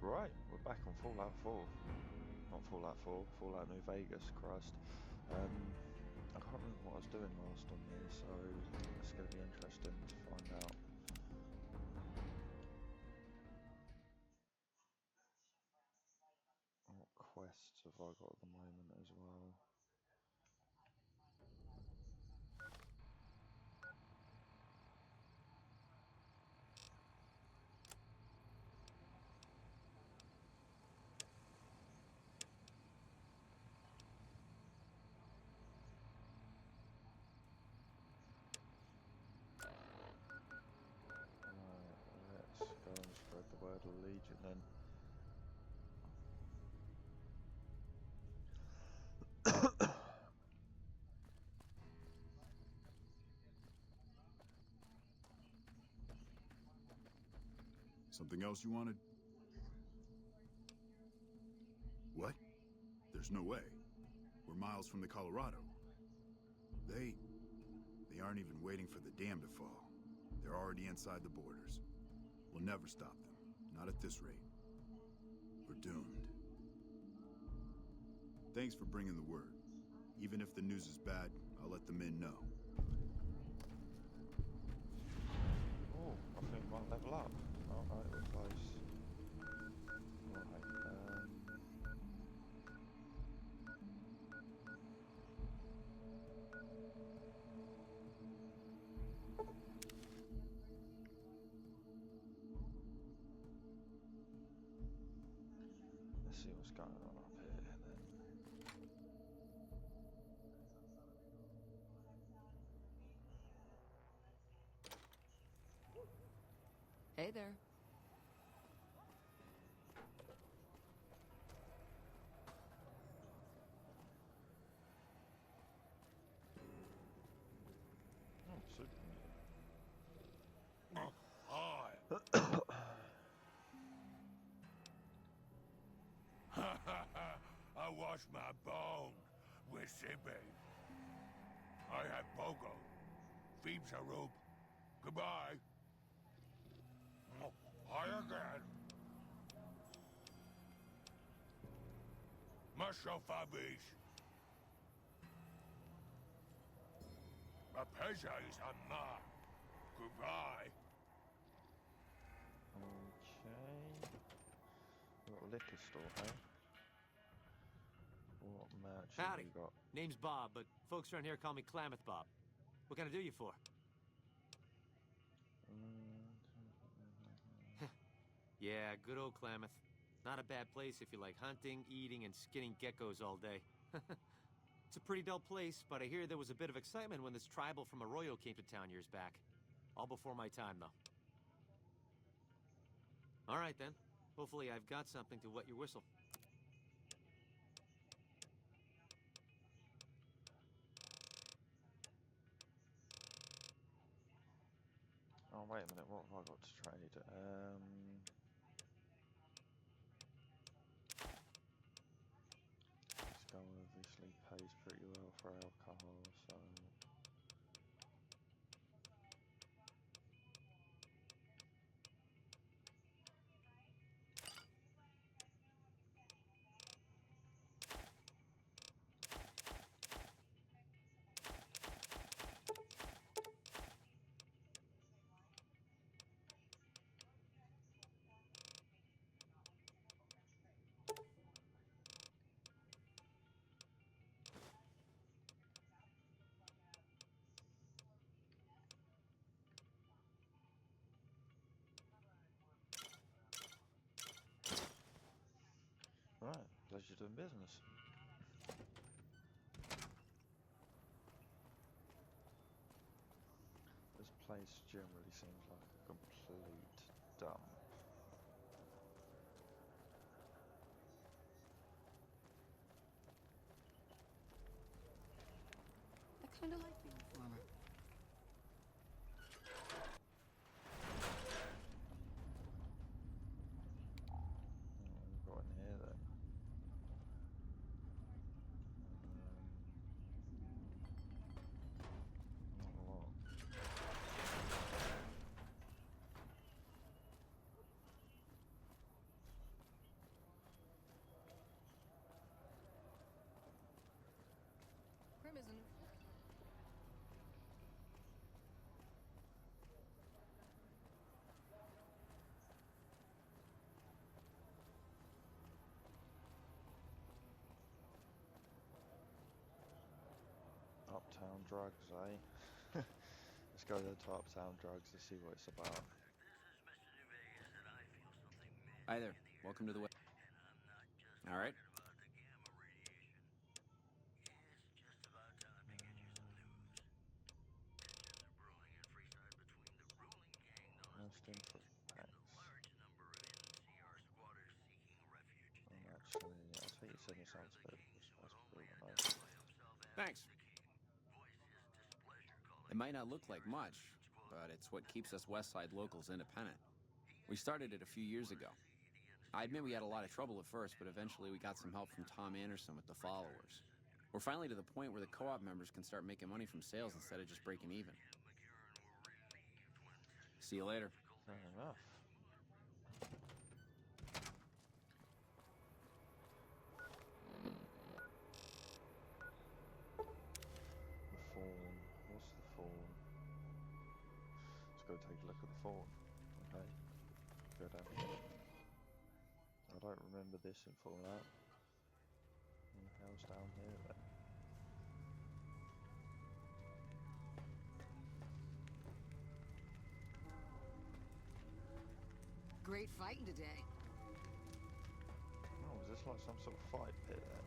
Right, we're back on Fallout 4. Not Fallout 4, Fallout New Vegas, Christ. I can't remember what I was doing last on here, so it's going to be interesting to find out. What quests have I got at the moment as well? Right, let's go and spread the word of Legion then. Something else you wanted? What? There's no way. We're miles from the Colorado. They aren't even waiting for the dam to fall. They're already inside the borders. We'll never stop them. Not at this rate. We're doomed. Thanks for bringing the word. Even if the news is bad, I'll let the men know. Oh, I think we might level up. Oh, right, we're close. Right, let's see what's going on up here then. Hey there. Oh, Superman. Hi. I wash my bone with Sibbe. I have Pogo. Phoebes Harub. Goodbye. Hi again. Masho Fabish. Apeja is Amma. Goodbye. Okay. Got a liquor store, hey? What merch have Howdy. you got? Name's Bob, but folks around here call me Klamath Bob. What can I do you for? Yeah, good old Klamath. Not a bad place if you like hunting, eating, and skinning geckos all day. It's a pretty dull place, but I hear there was a bit of excitement when this tribal from Arroyo came to town years back. All before my time, though. All right, then. Hopefully I've got something to wet your whistle. Oh, wait a minute, what have I got to trade? This guy obviously pays pretty well for alcohol, so... Right, pleasure doing business. This place generally seems like a complete dump. I kind of like being a farmer. What have we got in here then? Not a lot. drugs, eh? Let's go to the Top Town drugs to see what it's about. Hi there. Welcome to the web. All right. Most input packs. Actually, I think you said it sounds a bit responsible. Thanks. It might not look like much, but it's what keeps us Westside locals independent. We started it a few years ago. I admit we had a lot of trouble at first, but eventually we got some help from Tom Anderson with the followers. We're finally to the point where the co-op members can start making money from sales instead of just breaking even. See you later. Fair enough. The fawn. What's the fawn? Let's go take a look at the fawn. Okay. Go down here. I don't remember this in Fallout. What the hell's down here then? Great fighting today. Oh, is this like some sort of fight pit then?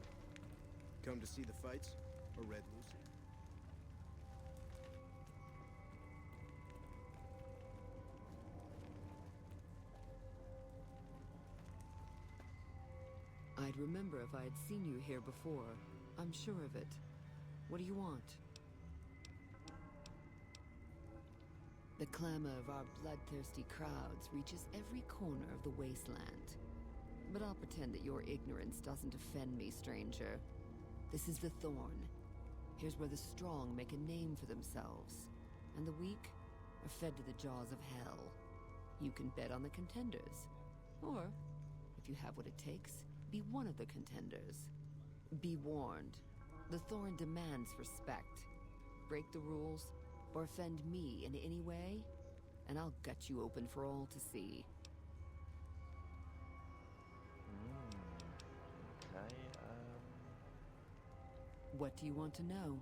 Come to see the fights? Or Red Lucy? I'd remember if I had seen you here before. I'm sure of it. What do you want? The clamor of our bloodthirsty crowds reaches every corner of the wasteland. But I'll pretend that your ignorance doesn't offend me, stranger. This is the Thorn. Here's where the strong make a name for themselves, and the weak are fed to the jaws of hell. You can bet on the contenders. Or, if you have what it takes, be one of the contenders. Be warned. The Thorn demands respect. Break the rules, or offend me in any way, and I'll gut you open for all to see. Okay, What do you want to know?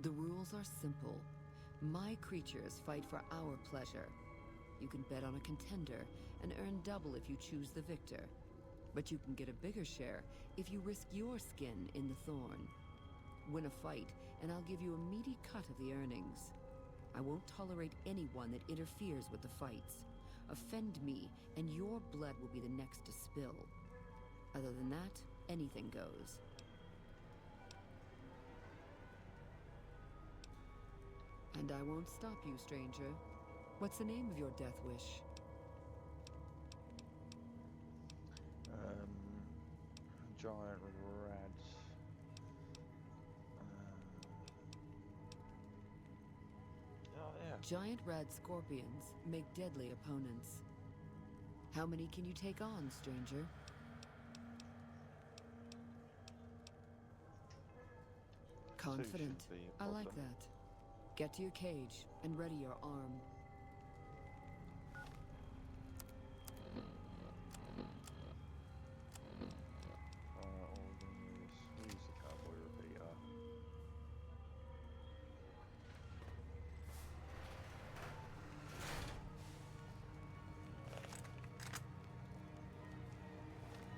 The rules are simple. My creatures fight for our pleasure. You can bet on a contender and earn double if you choose the victor. But you can get a bigger share if you risk your skin in the Thorn. Win a fight, and I'll give you a meaty cut of the earnings. I won't tolerate anyone that interferes with the fights. Offend me, and your blood will be the next to spill. Other than that, anything goes. And I won't stop you, stranger. What's the name of your death wish? giant rats. Oh yeah. Giant rad scorpions make deadly opponents. How many can you take on, stranger? Confident. Two shouldn't be a I like problem. that. Get to your cage and ready your arm. Who's the cowboy repeater?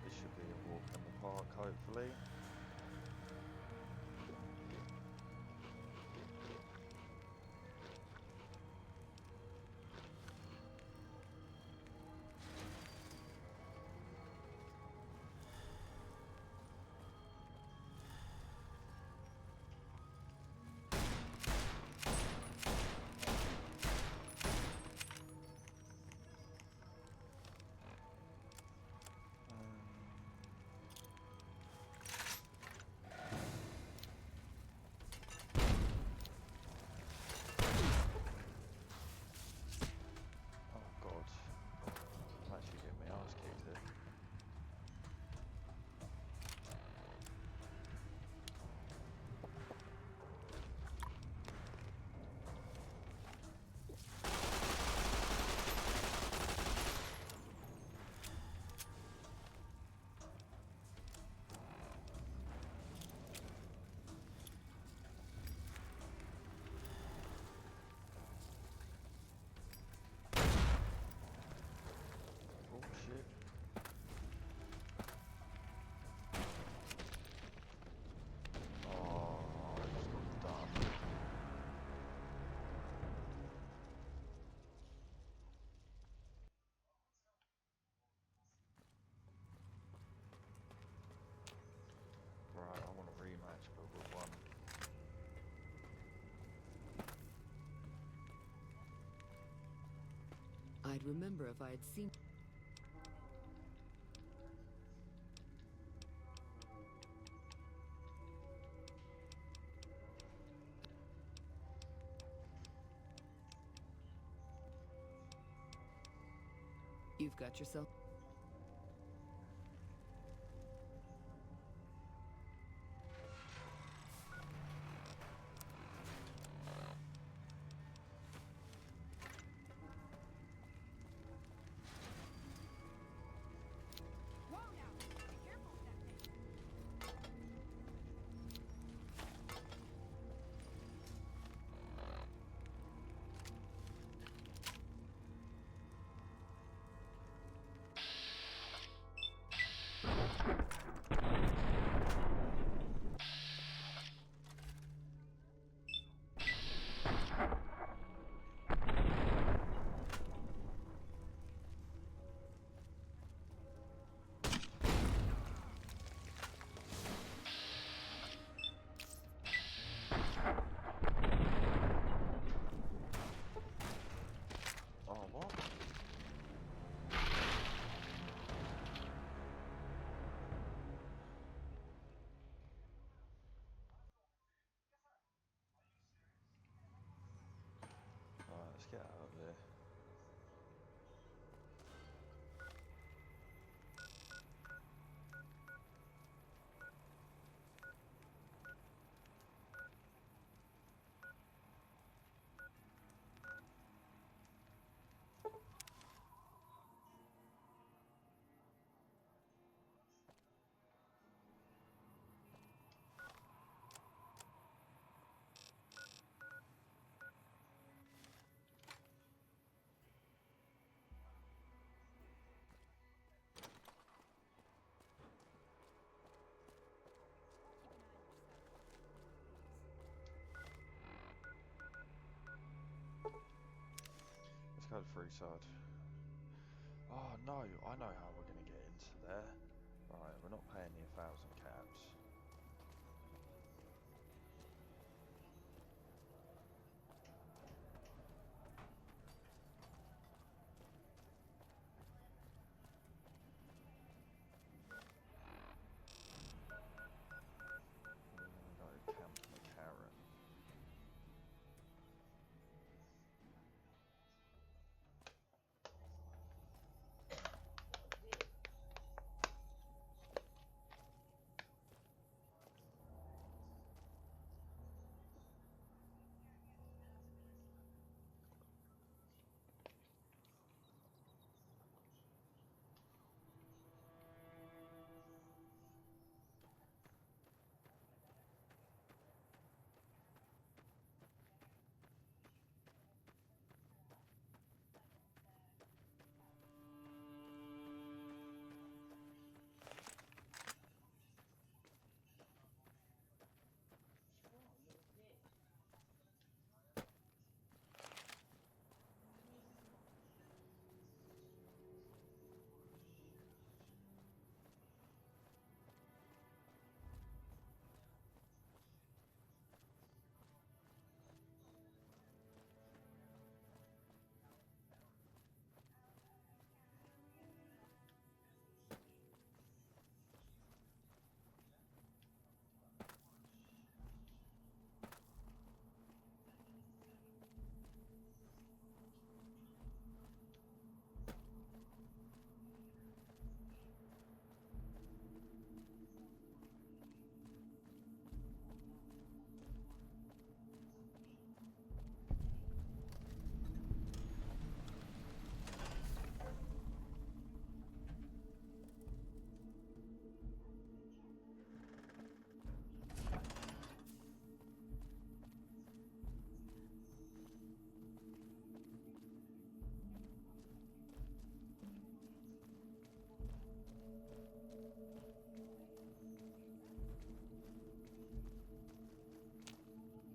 This should be a walk in the park, hopefully. I'd remember if I had seen... You've got yourself... Oh, what? Alright, let's get out of here. Let's go to Freeside. Oh no, I know how we're gonna get into there. Right, we're not paying the 1,000 caps. We're gonna go Camp McCarran.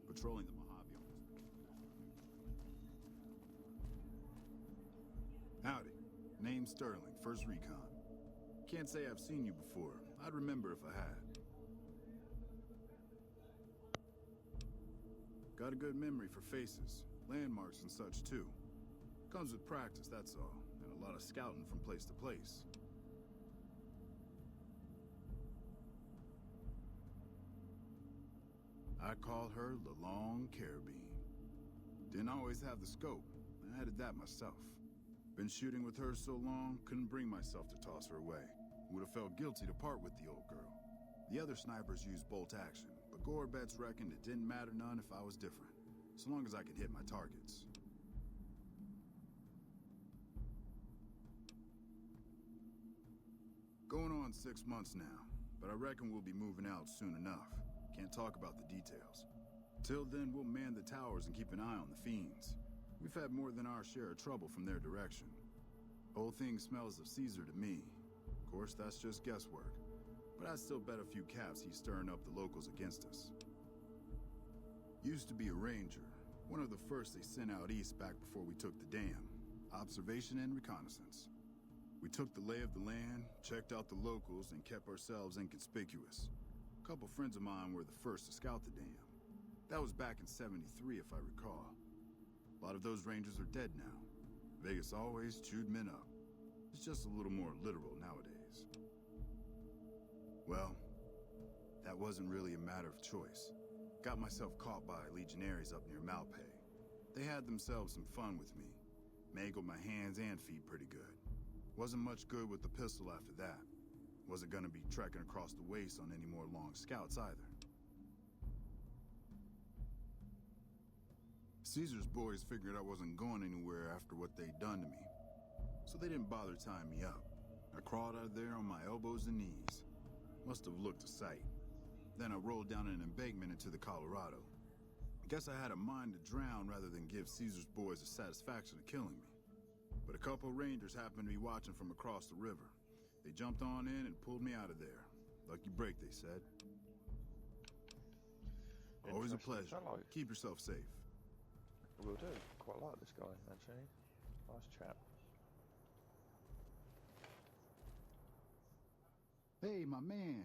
Patrolling the Mojave. Howdy. Name's Sterling, 1st Recon. Can't say I've seen you before. I'd remember if I had. Got a good memory for faces, landmarks and such too. Comes with practice, that's all. And a lot of scouting from place to place. I call her the Long Carabine. Didn't always have the scope. I added that myself. Been shooting with her so long, couldn't bring myself to toss her away. Would have felt guilty to part with the old girl. The other snipers used bolt action, but Gorbets reckoned it didn't matter none if I was different, so long as I could hit my targets. Going on 6 months now, but I reckon we'll be moving out soon enough. Can't talk about the details. Till then, we'll man the towers and keep an eye on the fiends. We've had more than our share of trouble from their direction. Whole thing smells of Caesar to me. Of course, that's just guesswork. But I'd still bet a few caps he's stirring up the locals against us. Used to be a ranger. One of the first they sent out east back before we took the dam. Observation and reconnaissance. We took the lay of the land, checked out the locals, and kept ourselves inconspicuous. A couple friends of mine were the first to scout the dam. That was back in '73, if I recall. A lot of those rangers are dead now. Vegas always chewed men up. It's just a little more literal nowadays. Well, that wasn't really a matter of choice. Got myself caught by legionaries up near Malpay. They had themselves some fun with me. Mangled my hands and feet pretty good. Wasn't much good with the pistol after that. Wasn't gonna be trekking across the waste on any more long scouts either. Caesar's boys figured I wasn't going anywhere after what they'd done to me, so they didn't bother tying me up. I crawled out of there on my elbows and knees. Must have looked a sight. Then I rolled down an embankment into the Colorado. Guess I had a mind to drown rather than give Caesar's boys the satisfaction of killing me. But a couple rangers happened to be watching from across the river. They jumped on in and pulled me out of there. Lucky break, they said. Always a Interesting. pleasure. I like- Keep yourself safe. Will do. Quite like this guy, actually. Nice chap. Hey, my man.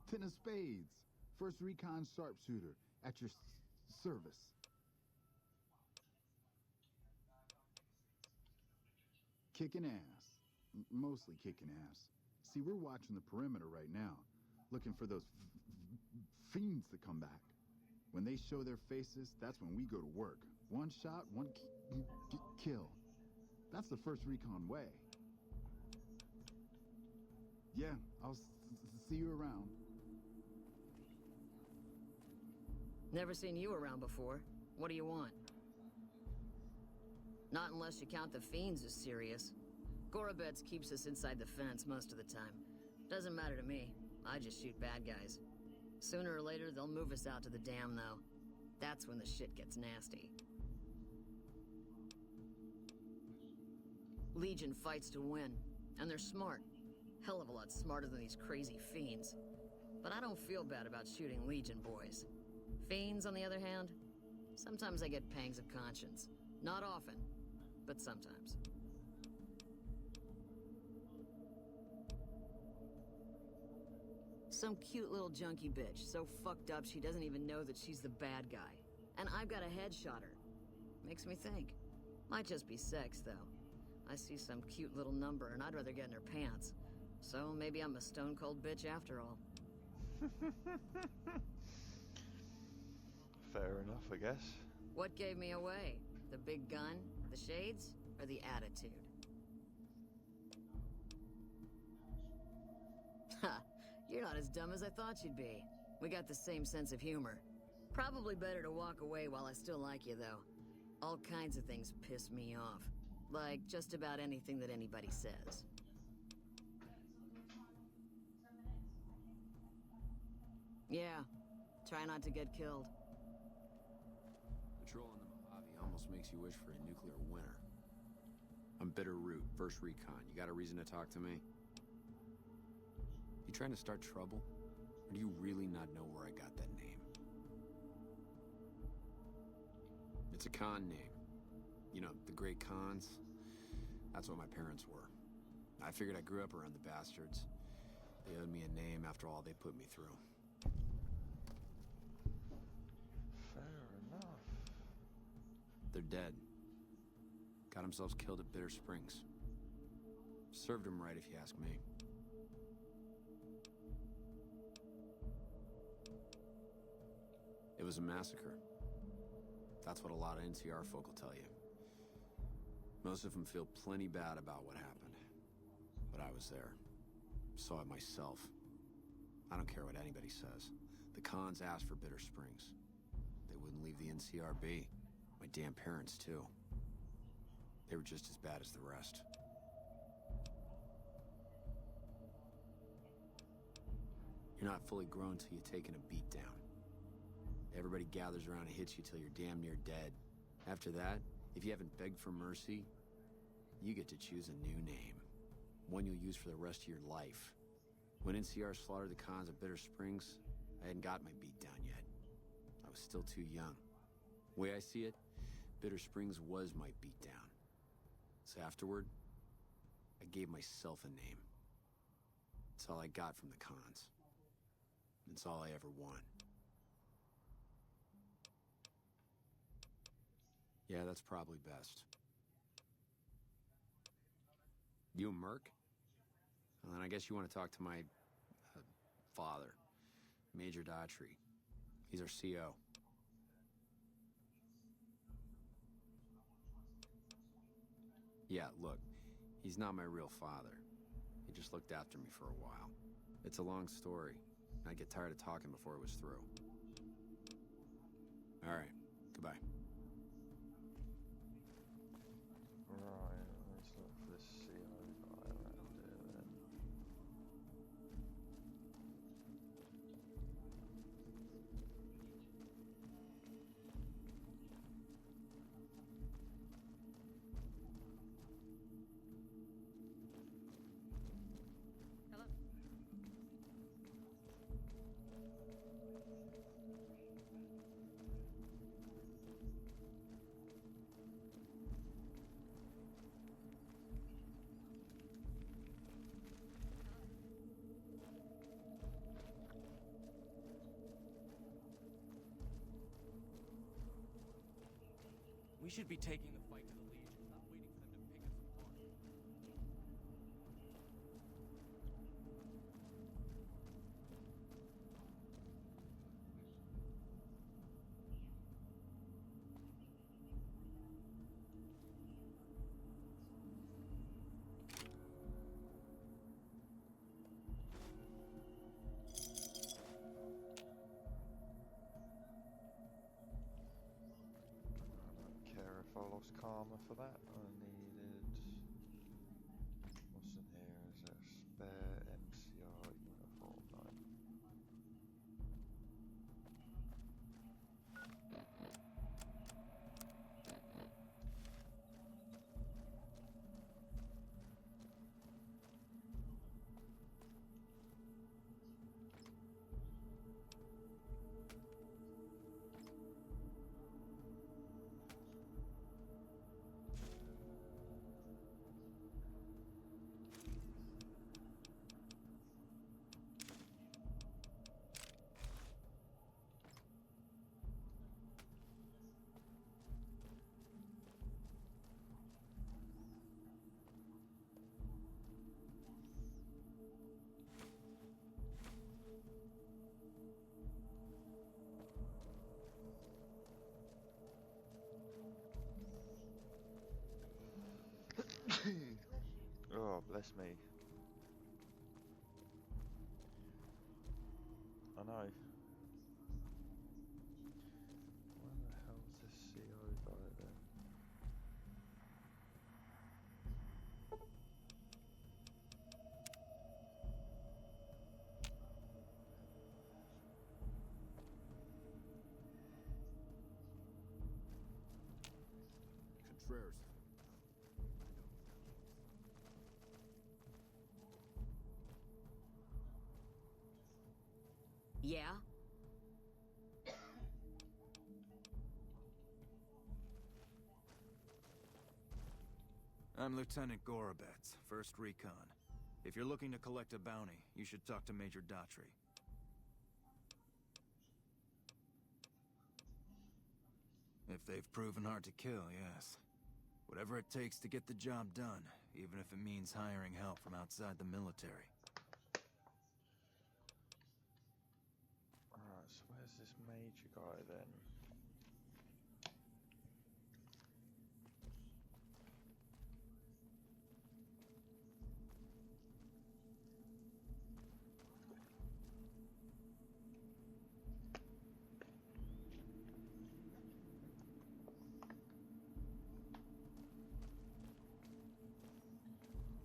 Ten of Spades. First Recon sharpshooter. At your service. Kicking ass. Mostly kicking ass. See, we're watching the perimeter right now. Looking for those fiends to come back. When they show their faces, that's when we go to work. One shot, one kill. That's the first Recon way. Yeah, I'll see you around. Never seen you around before. What do you want? Not unless you count the fiends as serious. Gorobets keeps us inside the fence most of the time. Doesn't matter to me. I just shoot bad guys. Sooner or later, they'll move us out to the dam, though. That's when the shit gets nasty. Legion fights to win, and they're smart. Hell of a lot smarter than these crazy fiends. But I don't feel bad about shooting Legion boys. Fiends, on the other hand, sometimes I get pangs of conscience. Not often, but sometimes. Some cute little junkie bitch, so fucked up she doesn't even know that she's the bad guy. And I've got a headshot her. Makes me think. Might just be sex, though. I see some cute little number and I'd rather get in her pants. So maybe I'm a stone-cold bitch after all. Fair enough, I guess. What gave me away? The big gun, the shades, or the attitude? Ha! You're not as dumb as I thought you'd be. We got the same sense of humor. Probably better to walk away while I still like you, though. All kinds of things piss me off. Like just about anything that anybody says. Yeah. Try not to get killed. Patrolling the Mojave almost makes you wish for a nuclear winter. I'm Bitter Root, First Recon. You got a reason to talk to me? You trying to start trouble? Or do you really not know where I got that name? It's a con name. You know, the Great Khans. That's what my parents were. I figured I grew up around the bastards. They owed me a name after all they put me through. Fair enough. They're dead. Got themselves killed at Bitter Springs. Served him right, if you ask me. It was a massacre. That's what a lot of NCR folk will tell you. Most of them feel plenty bad about what happened. But I was there. Saw it myself. I don't care what anybody says. The Khans asked for Bitter Springs. They wouldn't leave the NCR be. My damn parents, too. They were just as bad as the rest. You're not fully grown till you've taken a beat down. Everybody gathers around and hits you till you're damn near dead. After that, if you haven't begged for mercy, you get to choose a new name. One you'll use for the rest of your life. When NCR slaughtered the Khans at Bitter Springs, I hadn't got my beat down yet. I was still too young. The way I see it, Bitter Springs was my beat down. So afterward, I gave myself a name. It's all I got from the Khans. It's all I ever want. Yeah, that's probably best. You a merc? Well, then I guess you want to talk to my father, Major Daughtry. He's our CO. Yeah, look, he's not my real father. He just looked after me for a while. It's a long story. I'd get tired of talking before it was through. All right, goodbye. Right, let's look for this CO guy around here then. We should be taking the fight to the Legion, not waiting for them to pick us apart. Care if I lost karma for that. I needed. What's in here? Is there a spare MCR uniform? No. Oh, bless me. I know. Where the hell's this CO guy then? Contreras. Yeah? I'm Lieutenant Gorobets, 1st Recon. If you're looking to collect a bounty, you should talk to Major Daughtry. If they've proven hard to kill, yes. Whatever it takes to get the job done, even if it means hiring help from outside the military. Alright, so where's this major guy then?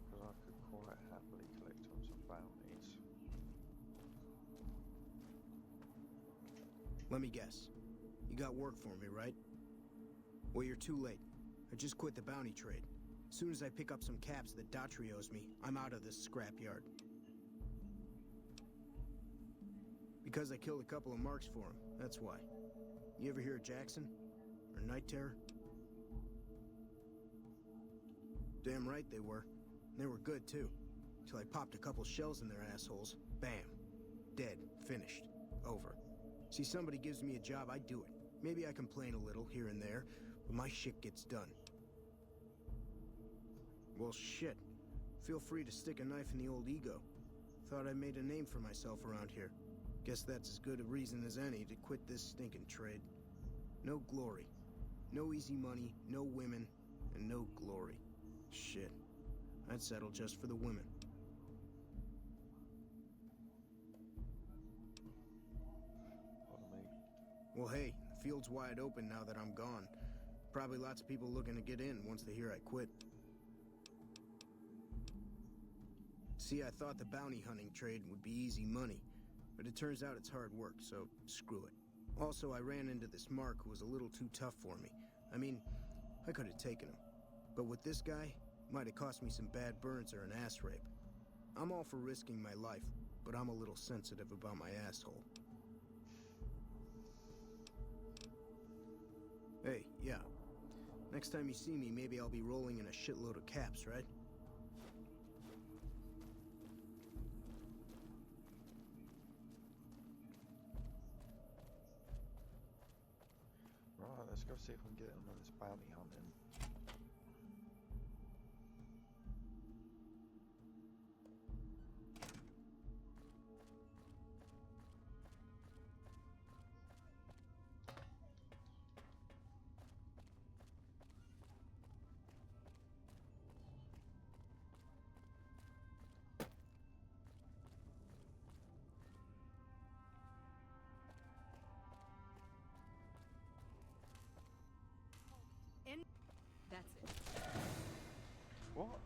Because I could quite happily collect on some bounties. Let me guess. You got work for me, right? Well, you're too late. I just quit the bounty trade. As soon as I pick up some caps that Daughtry owes me, I'm out of this scrapyard. Because I killed a couple of marks for him, that's why. You ever hear of Jackson? Or Night Terror? Damn right they were. They were good, too. Till I popped a couple shells in their assholes. Bam. Dead. Finished. Over. See, somebody gives me a job, I do it. Maybe I complain a little here and there, but my shit gets done. Well, shit. Feel free to stick a knife in the old ego. Thought I made a name for myself around here. Guess that's as good a reason as any to quit this stinking trade. No glory. No easy money, no women, and no glory. Shit. I'd settle just for the women. Pardon me. Well, hey, the field's wide open now that I'm gone. Probably lots of people looking to get in once they hear I quit. See, I thought the bounty hunting trade would be easy money, but it turns out it's hard work, so screw it. Also, I ran into this Mark who was a little too tough for me. I mean, I could have taken him. But with this guy, might have cost me some bad burns or an ass rape. I'm all for risking my life, but I'm a little sensitive about my asshole. Hey, yeah. Next time you see me, maybe I'll be rolling in a shitload of caps, right? Right, let's go see if we can get him on this bounty hunting. That's it. What?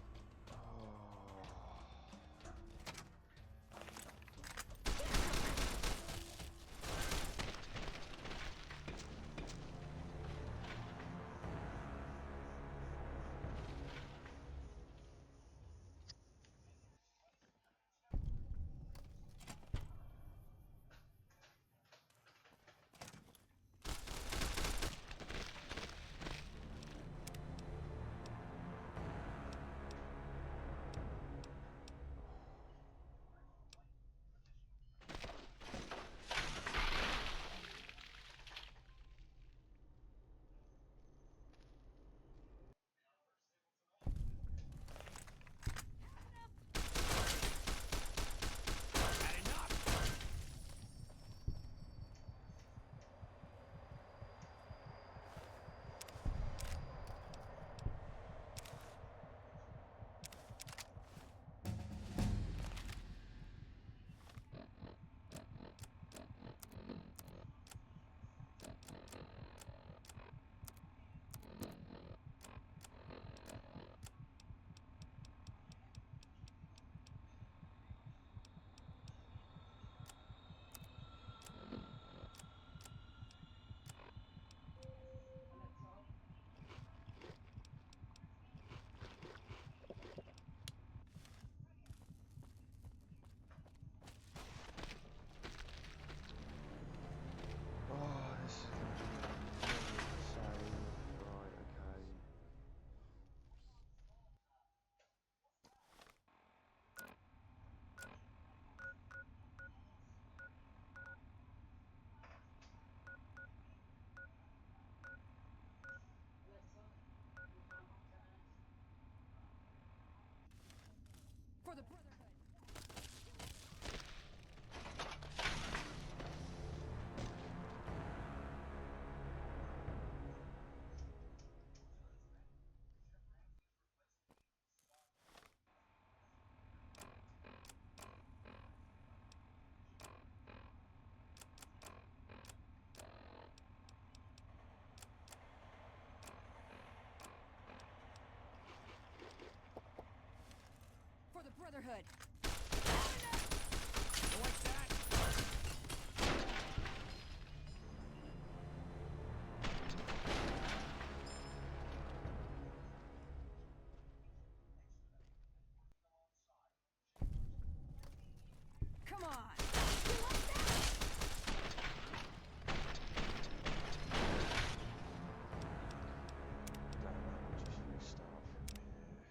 the Brotherhood! For the Brotherhood! Like that? Come on! You like that? Damn it, we'll just restart from here.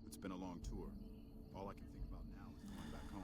It's been a long tour. All I can think about now is going back home.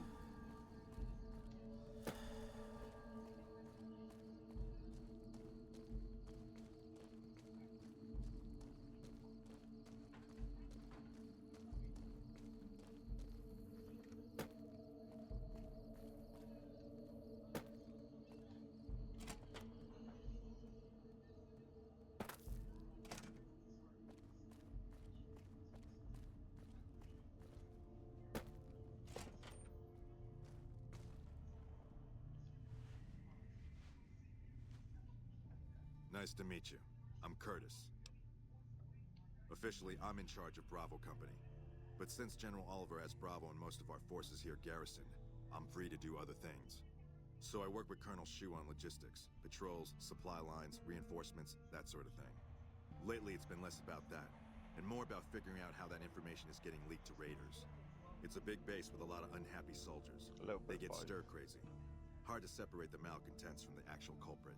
Nice to meet you. I'm Curtis. Officially, I'm in charge of Bravo Company. But since General Oliver has Bravo and most of our forces here garrisoned, I'm free to do other things. So I work with Colonel Shu on logistics, patrols, supply lines, reinforcements, that sort of thing. Lately, it's been less about that, and more about figuring out how that information is getting leaked to raiders. It's a big base with a lot of unhappy soldiers. They get stir-crazy. Hard to separate the malcontents from the actual culprit.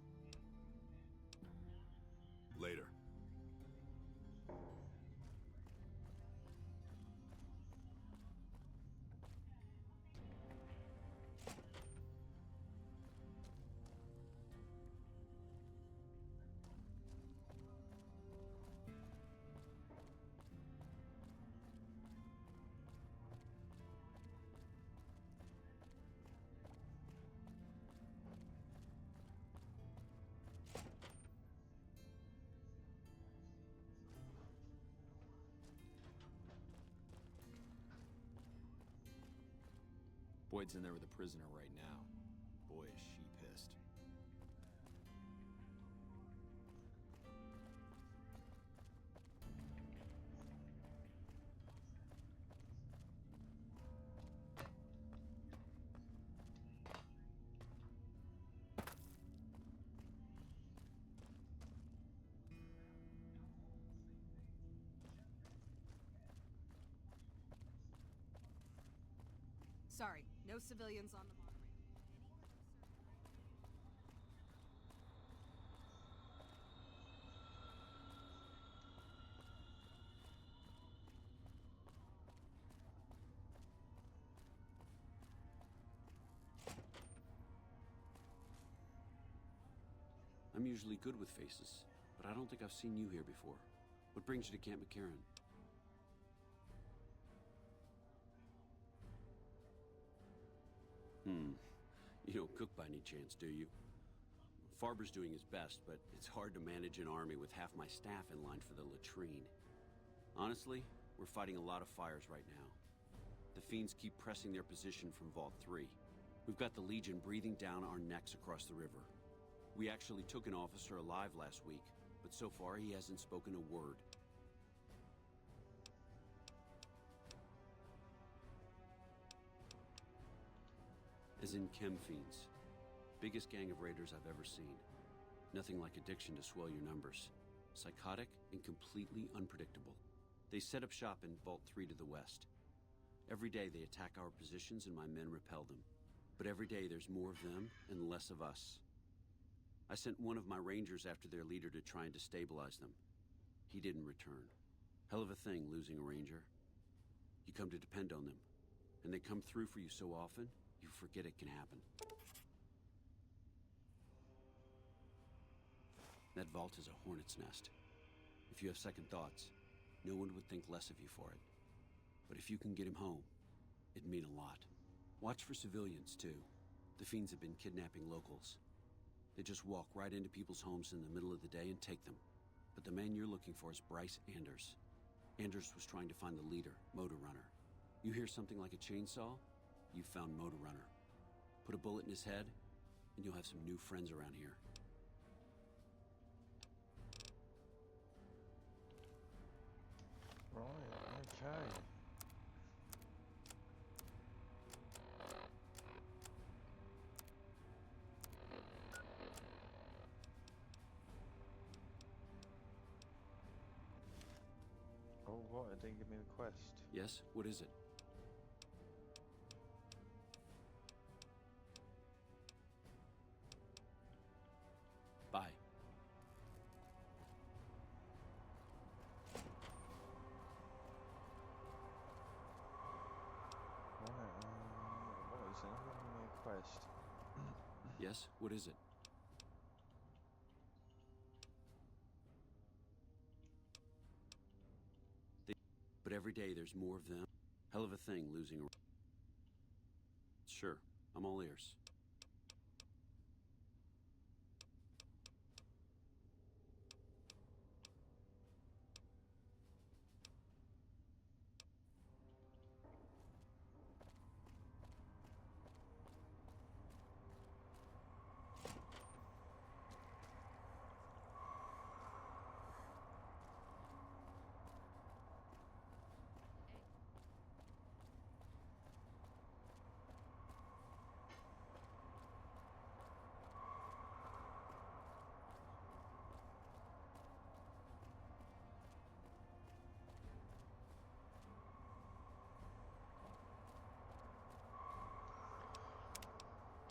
Later. Boyd's in there with a prisoner right now. Boy, is she pissed. Sorry, no civilians on the monorail. I'm usually good with faces, but I don't think I've seen you here before. What brings you to Camp McCarran? You don't cook by any chance, do you? Farber's doing his best, but it's hard to manage an army with half my staff in line for the latrine. Honestly, we're fighting a lot of fires right now. The Fiends keep pressing their position from Vault 3. We've got the Legion breathing down our necks across the river. We actually took an officer alive last week, but so far he hasn't spoken a word. As in Chem Fiends. Biggest gang of raiders I've ever seen. Nothing like addiction to swell your numbers. Psychotic and completely unpredictable. They set up shop in Vault 3 to the west. Every day they attack our positions and my men repel them. But every day there's more of them and less of us. I sent one of my rangers after their leader to try and destabilize them. He didn't return. Hell of a thing, losing a ranger. You come to depend on them, and they come through for you so often, you forget it can happen. That vault is a hornet's nest. If you have second thoughts, no one would think less of you for it. But if you can get him home, it'd mean a lot. Watch for civilians, too. The Fiends have been kidnapping locals. They just walk right into people's homes in the middle of the day and take them. But the man you're looking for is Bryce Anders. Anders was trying to find the leader, Motor Runner. You hear something like a chainsaw? You found Motor Runner. Put a bullet in his head, and you'll have some new friends around here. Right, okay. Oh, what? It didn't give me the quest. Yes? What is it? Bye. Right, what is it? Not giving me a quest. Yes? What is it? But every day there's more of them. Hell of a thing, losing a... Sure, I'm all ears.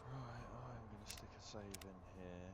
Right, I'm going to stick a save in here.